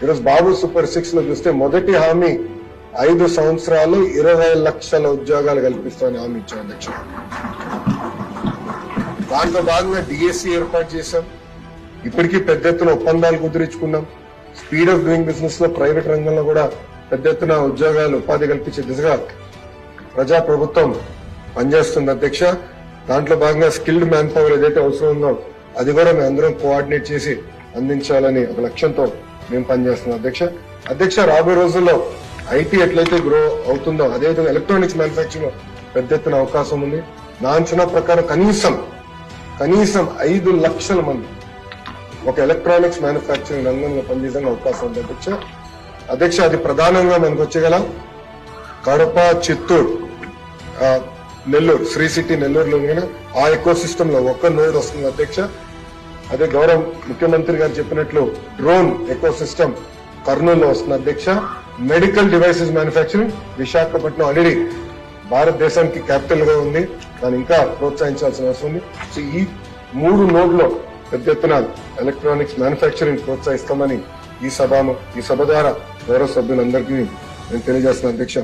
ఈరోజు బాబు సూపర్ 6 లో చూస్తే మొదటి హామీ 5 సంవత్సరాలు 20 లక్షల ఉద్యోగాలు కల్పిస్తామని హామీ ఇచ్చాం అధ్యక్ష. దాంట్లో భాగంగా డిఎస్సి ఏర్పాటు చేశాం. ఇప్పటికీ పెద్ద ఎత్తున ఒప్పందాలు కుదిరించుకున్నాం. స్పీడ్ ఆఫ్ డూయింగ్ బిజినెస్ లో ప్రైవేట్ రంగంలో కూడా పెద్ద ఎత్తున ఉద్యోగాలు ఉపాధి కల్పించే దిశగా ప్రజా ప్రభుత్వం పనిచేస్తుంది అధ్యక్ష. దాంట్లో భాగంగా స్కిల్డ్ మ్యాన్ పవర్ ఏదైతే అవసరం ఉందో అది కూడా మేము అందరం కోఆర్డినేట్ చేసి అందించాలని ఒక లక్ష్యంతో మేము పనిచేస్తున్నాం అధ్యక్ష. రాబోయే రోజుల్లో ఐటీ ఎట్లయితే గ్రో అవుతుందో అదేవిధంగా ఎలక్ట్రానిక్స్ మ్యానుఫాక్చరింగ్ లో పెద్ద ఎత్తున అవకాశం ఉంది. నా అంచనా ప్రకారం కనీసం 5 లక్షల మంది ఒక ఎలక్ట్రానిక్స్ మ్యానుఫాక్చరింగ్ రంగంలో పనిచేసే అవకాశం ఉంది అధ్యక్ష. అది ప్రధానంగా మనకు వచ్చేగల కడప, చిత్తూరు, నెల్లూరు, శ్రీ సిటీ నెల్లూరులో ఆ ఎకో సిస్టమ్ లో ఒక్క నోడ్ వస్తుంది అధ్యక్ష. అదే గౌరవ ముఖ్యమంత్రి గారు చెప్పినట్లు డ్రోన్ ఎకో సిస్టమ్ కర్నూలులో వస్తుంది అధ్యక్ష. Medical devices manufacturing Visakhapatnam already భారతదేశానికి క్యాపిటల్ గా ఉంది. దాన్ని ఇంకా ప్రోత్సహించాల్సిన అవసరం ఉంది. సో ఈ 3 నోడ్లో పెద్ద ఎత్తున ఎలక్ట్రానిక్స్ మ్యానుఫాక్చరింగ్ ప్రోత్సహిస్తామని ఈ సభ ద్వారా గౌరవ సభ్యులందరికీ నేను తెలియజేస్తున్నాను అధ్యక్ష.